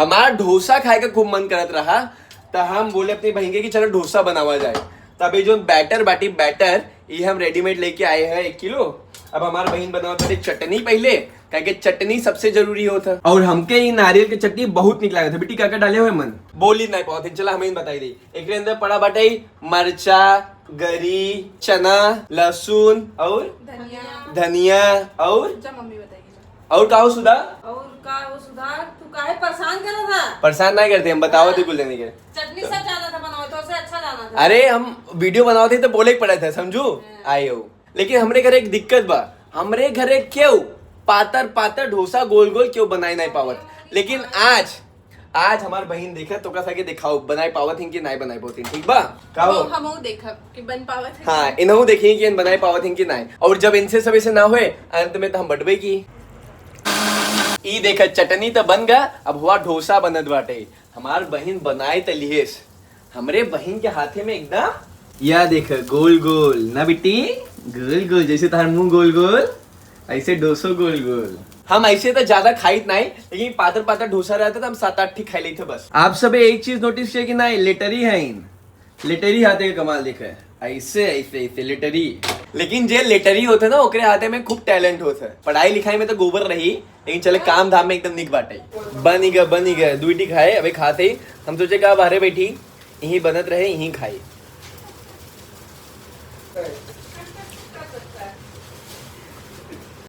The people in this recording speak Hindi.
हमारा डोसा खाए का खूब मन करत रहा, तो हम बोले अपनी बहन के कि चलो डोसा बनावा जाए। तभी जो बैटर ये हम रेडीमेड लेके आए हैं 1 किलो। अब हमारा बहन बनाओ तो चटनी पहले, क्योंकि चटनी सबसे जरूरी होता। और हमके ये नारियल की चटनी बहुत निक लगा था। बेटी क्या क्या डाले हुए मन बोली नहीं पाते, चला हमें बताई दी। एक अंदर पड़ा बाटे मरचा, गरी, चना, लहसुन और धनिया और मम्मी बताएगी। और का हो सुधा? और का वो सुधार तू काहे परेशान कर रहा था? परेशान नहीं करते हम, बताओ थे कुल देने के। चटनी सब जाना था बनाओ तो उससे अच्छा जाना था। अरे हम वीडियो बनाओ थे तो बोले पड़ा था, समझू आए हो। लेकिन हमरे घर एक दिक्कत बा, हमरे घरे क्यों पातर डोसा गोल गोल क्यों बनाई नहीं पावत। लेकिन आज हमार बहन देखा तो का के दिखाओ बनाई पावत हिं कि नहीं बनाई पावत हिं, ठीक बा? का हो? हमहू देखब कि बन पावत है। हाँ, इन्हों देखिए कि इन बनाई पावत हिं कि नहीं। और जब इनसे सब ऐसे ना हुए अंत में तो हम बटबे की ई देखा चटनी तो बन गया, अब हुआ डोसा बनत बाटे। हमार बहन बनाए तलिएस, हमरे बहन के हाथे में एकदम या देख गोल गोल ना बेटी, गोल गोल जैसे तार मुंह गोल गोल ऐसे डोसो गोल गोल। हम ऐसे तो ज्यादा खाइत नहीं, लेकिन पातर डोसा रहता तो हम 7-8 ठीक खाई लेते बस। आप सब एक चीज नोटिस किया कि नहीं, लेटरी है इन लेटरी हाथे का कमाल देखा ऐसे लेटरी। लेकिन जे लेटरी होते ना ओकरे हाथे में खूब टैलेंट होता है। पढ़ाई लिखाई में तो गोबर रही, लेकिन चले काम धाम में एकदम निक बाटे। बन ही गया दुईटी खाए अबे खाते। हम सोचे कि अब हरे बैठी यही बनत रहे यही खाई।